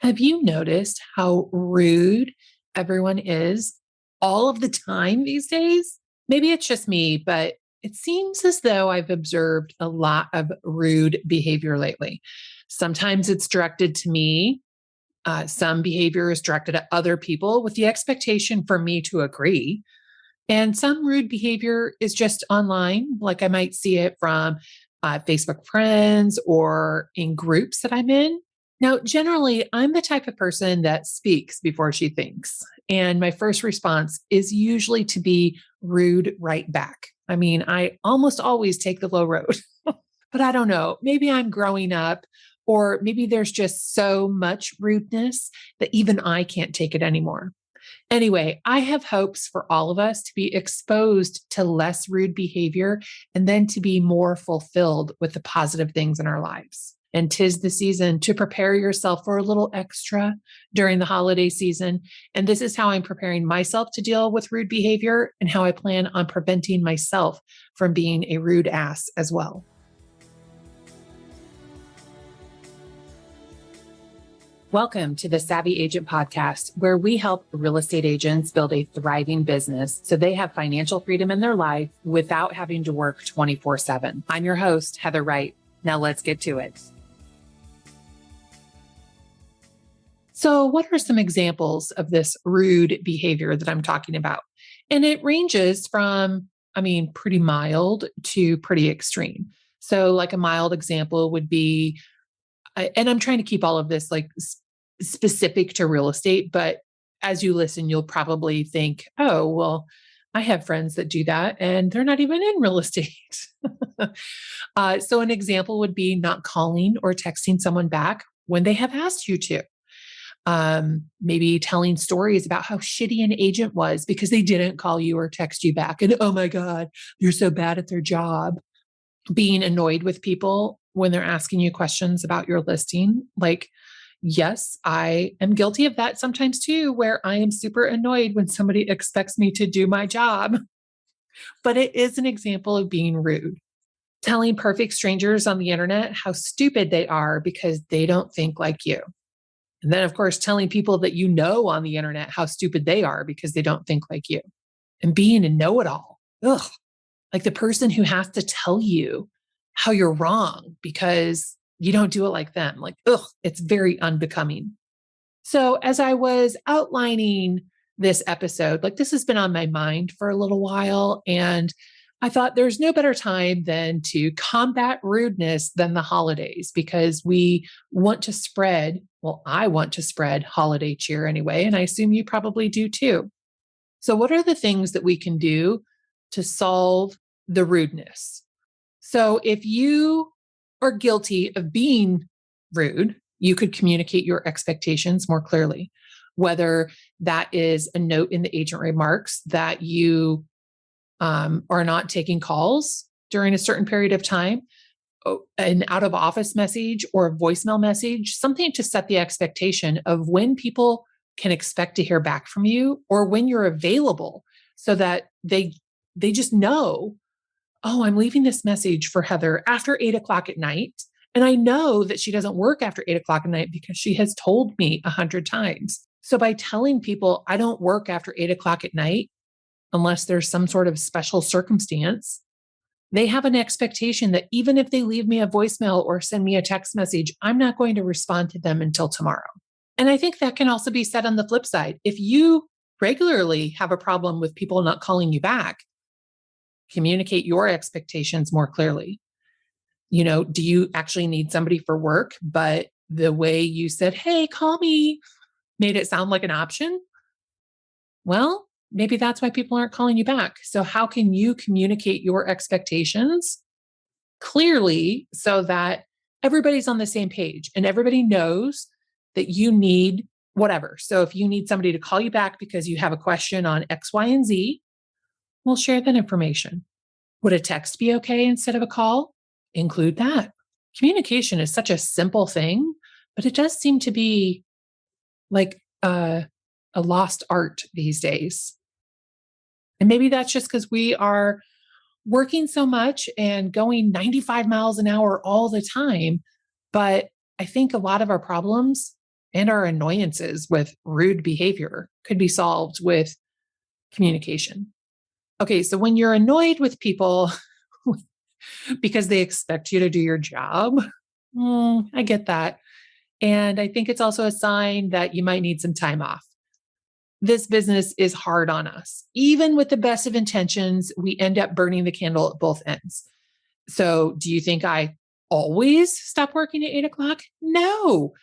Have you noticed how rude everyone is all of the time these days? Maybe it's just me, but it seems as though I've observed a lot of rude behavior lately. Sometimes it's directed to me. Some behavior is directed at other people with the expectation for me to agree. And some rude behavior is just online, like I might see it from Facebook friends or in groups that I'm in. Now, generally, I'm the type of person that speaks before she thinks. And my first response is usually to be rude right back. I mean, I almost always take the low road, but I don't know. Maybe I'm growing up, or maybe there's just so much rudeness that even I can't take it anymore. Anyway, I have hopes for all of us to be exposed to less rude behavior and then to be more fulfilled with the positive things in our lives. And 'tis the season to prepare yourself for a little extra during the holiday season. And this is how I'm preparing myself to deal with rude behavior and how I plan on preventing myself from being a rude ass as well. Welcome to the Savvy Agent Podcast, where we help real estate agents build a thriving business so they have financial freedom in their life without having to work 24/7. I'm your host, Heather Wright. Now let's get to it. So, what are some examples of this rude behavior that I'm talking about? And it ranges from, pretty mild to pretty extreme. So, like a mild example would be, and I'm trying to keep all of this like specific to real estate, but as you listen, you'll probably think, oh, well, I have friends that do that and they're not even in real estate. So, an example would be not calling or texting someone back when they have asked you to. Maybe telling stories about how shitty an agent was because they didn't call you or text you back. And oh my God, you're so bad at their job. Being annoyed with people when they're asking you questions about your listing. Like, yes, I am guilty of that sometimes too, where I am super annoyed when somebody expects me to do my job. But it is an example of being rude. Telling perfect strangers on the internet how stupid they are because they don't think like you. And then, of course, telling people that you know on the internet how stupid they are because they don't think like you. And being a know it all. Ugh. Like the person who has to tell you how you're wrong because you don't do it like them. Like, ugh, it's very unbecoming. So, as I was outlining this episode, like this has been on my mind for a little while. And I thought there's no better time than to combat rudeness than the holidays because we want to spread, well, I want to spread holiday cheer anyway. And I assume you probably do too. So, what are the things that we can do to solve the rudeness? So, if you are guilty of being rude, you could communicate your expectations more clearly, whether that is a note in the agent remarks that you are not taking calls during a certain period of time, an out of office message or a voicemail message, something to set the expectation of when people can expect to hear back from you or when you're available so that they just know, oh, I'm leaving this message for Heather after 8 o'clock at night. And I know that she doesn't work after 8 o'clock at night because she has told me 100 times. So by telling people I don't work after 8 o'clock at night, unless there's some sort of special circumstance, they have an expectation that even if they leave me a voicemail or send me a text message, I'm not going to respond to them until tomorrow. And I think that can also be said on the flip side. If you regularly have a problem with people not calling you back, communicate your expectations more clearly. You know, do you actually need somebody for work? But the way you said, hey, call me, made it sound like an option. Well, maybe that's why people aren't calling you back. So, how can you communicate your expectations clearly so that everybody's on the same page and everybody knows that you need whatever? So, if you need somebody to call you back because you have a question on X, Y, and Z, we'll share that information. Would a text be okay instead of a call? Include that. Communication is such a simple thing, but it does seem to be like a lost art these days. And maybe that's just because we are working so much and going 95 miles an hour all the time. But I think a lot of our problems and our annoyances with rude behavior could be solved with communication. Okay, so when you're annoyed with people because they expect you to do your job, I get that. And I think it's also a sign that you might need some time off. This business is hard on us. Even with the best of intentions, we end up burning the candle at both ends. So, do you think I always stop working at 8 o'clock? No.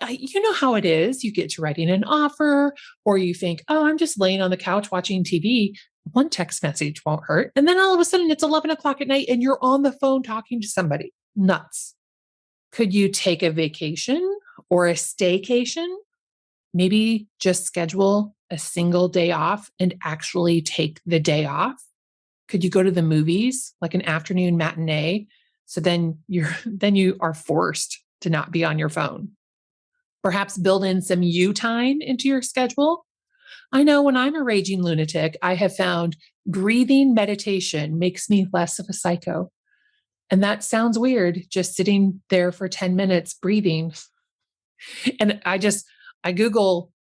You know how it is. You get to writing an offer, or you think, oh, I'm just laying on the couch watching TV. One text message won't hurt. And then all of a sudden it's 11 o'clock at night and you're on the phone talking to somebody. Nuts. Could you take a vacation or a staycation? Maybe just schedule a single day off and actually take the day off. Could you go to the movies, like an afternoon matinee? So then you are forced to not be on your phone. Perhaps build in some you time into your schedule. I know when I'm a raging lunatic, I have found breathing meditation makes me less of a psycho. And that sounds weird, just sitting there for 10 minutes breathing. And I Google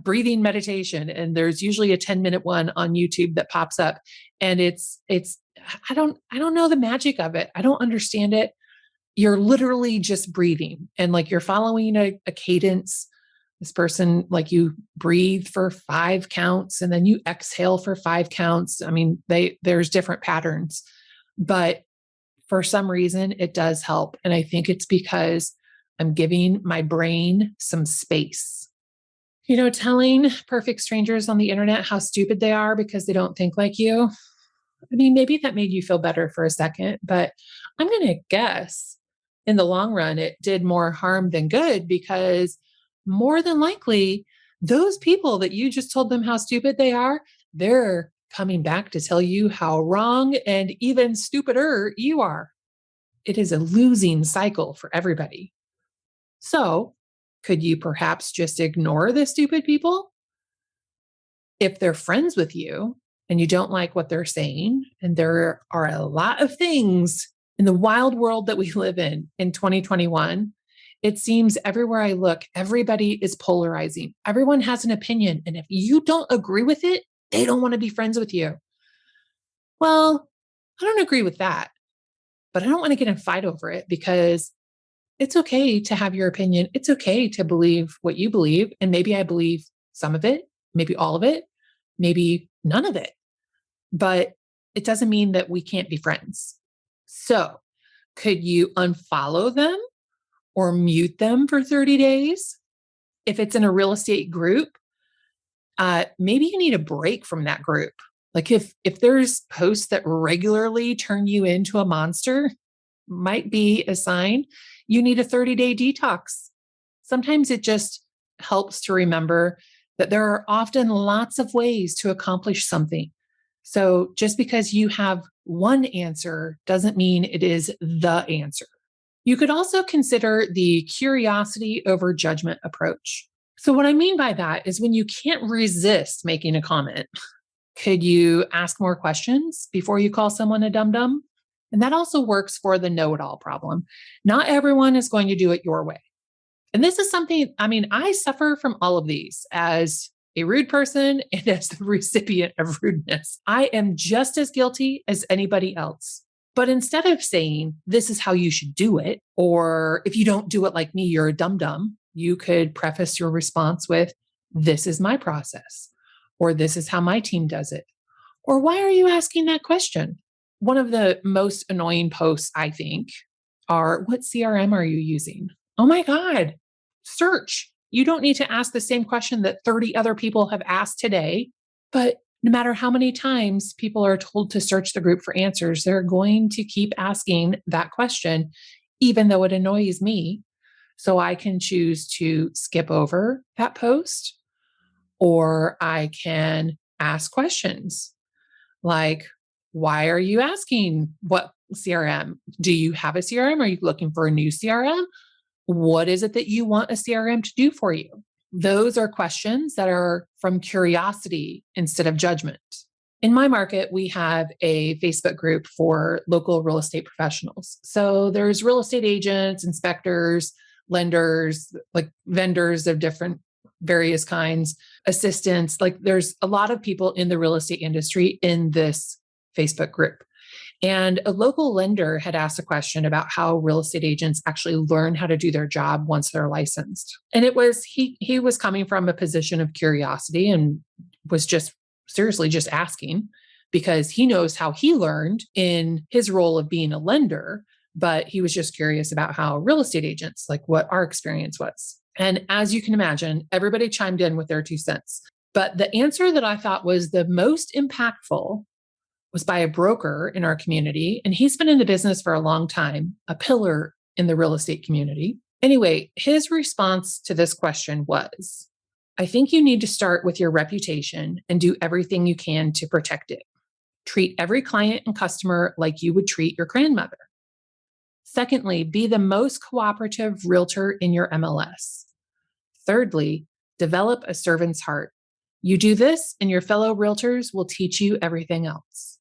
breathing meditation, and there's usually a 10-minute one on YouTube that pops up. And I don't know the magic of it. I don't understand it. You're literally just breathing and like you're following a cadence. This person, like you breathe for 5 counts and then you exhale for 5 counts. I mean, there's different patterns, but for some reason it does help. And I think it's because I'm giving my brain some space. Telling perfect strangers on the internet how stupid they are because they don't think like you. I mean, maybe that made you feel better for a second, but I'm going to guess in the long run, it did more harm than good because more than likely, those people that you just told them how stupid they are, they're coming back to tell you how wrong and even stupider you are. It is a losing cycle for everybody. So, could you perhaps just ignore the stupid people? If they're friends with you and you don't like what they're saying, and there are a lot of things in the wild world that we live in 2021, it seems everywhere I look, everybody is polarizing. Everyone has an opinion. And if you don't agree with it, they don't want to be friends with you. Well, I don't agree with that, but I don't want to get in a fight over it because it's okay to have your opinion. It's okay to believe what you believe. And maybe I believe some of it, maybe all of it, maybe none of it. But it doesn't mean that we can't be friends. So, could you unfollow them or mute them for 30 days? If it's in a real estate group, maybe you need a break from that group. Like if there's posts that regularly turn you into a monster, might be a sign you need a 30-day detox. Sometimes it just helps to remember that there are often lots of ways to accomplish something. So just because you have one answer doesn't mean it is the answer. You could also consider the curiosity over judgment approach. So, what I mean by that is when you can't resist making a comment, could you ask more questions before you call someone a dum dum? And that also works for the know it all problem. Not everyone is going to do it your way. And this is something, I mean, I suffer from all of these as a rude person and as the recipient of rudeness. I am just as guilty as anybody else. But instead of saying, this is how you should do it, or if you don't do it like me, you're a dum dum, you could preface your response with, this is my process, or this is how my team does it, or why are you asking that question? One of the most annoying posts, I think, are, what CRM are you using? Oh my God, search. You don't need to ask the same question that 30 other people have asked today, but no matter how many times people are told to search the group for answers, they're going to keep asking that question, even though it annoys me. So I can choose to skip over that post, or I can ask questions like, why are you asking what CRM? Do you have a CRM? Are you looking for a new CRM? What is it that you want a CRM to do for you? Those are questions that are from curiosity instead of judgment. In my market, we have a Facebook group for local real estate professionals. So there's real estate agents, inspectors, lenders, like vendors of different various kinds, assistants. Like there's a lot of people in the real estate industry in this Facebook group. And a local lender had asked a question about how real estate agents actually learn how to do their job once they're licensed. And it was he was coming from a position of curiosity and was just seriously just asking because he knows how he learned in his role of being a lender, but he was just curious about how real estate agents, like what our experience was. And as you can imagine, everybody chimed in with their 2 cents. But the answer that I thought was the most impactful was by a broker in our community. And he's been in the business for a long time, a pillar in the real estate community. Anyway, his response to this question was, I think you need to start with your reputation and do everything you can to protect it. Treat every client and customer like you would treat your grandmother. Secondly, be the most cooperative realtor in your MLS. Thirdly, develop a servant's heart. You do this, and your fellow realtors will teach you everything else.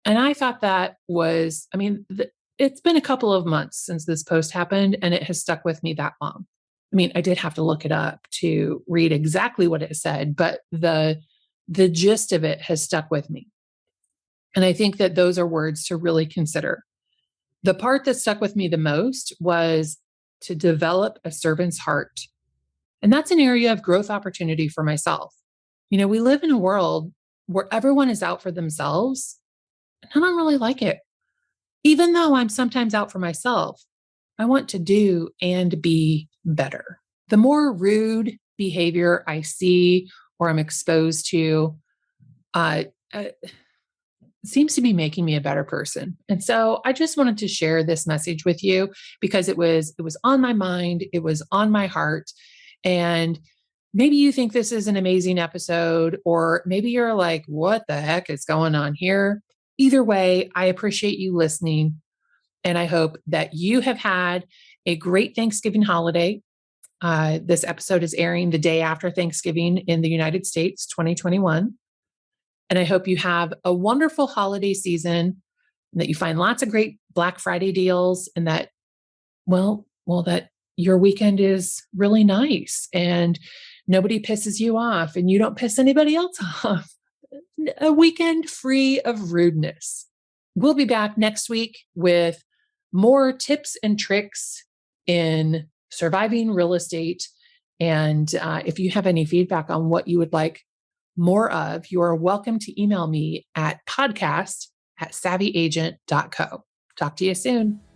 And I thought that was, it's been a couple of months since this post happened, and it has stuck with me that long. I did have to look it up to read exactly what it said, but the gist of it has stuck with me. And I think that those are words to really consider. The part that stuck with me the most was to develop a servant's heart. And that's an area of growth opportunity for myself. We live in a world where everyone is out for themselves, and I don't really like it. Even though I'm sometimes out for myself, I want to do and be better. The more rude behavior I see or I'm exposed to, seems to be making me a better person. And so I just wanted to share this message with you because it was on my mind, it was on my heart. And maybe you think this is an amazing episode, or maybe you're like, what the heck is going on here? Either way, I appreciate you listening. And I hope that you have had a great Thanksgiving holiday. This episode is airing the day after Thanksgiving in the United States, 2021. And I hope you have a wonderful holiday season and that you find lots of great Black Friday deals and that, that your weekend is really nice and nobody pisses you off and you don't piss anybody else off. A weekend free of rudeness. We'll be back next week with more tips and tricks in surviving real estate. And if you have any feedback on what you would like more of, you are welcome to email me at podcast@savvyagent.co. Talk to you soon.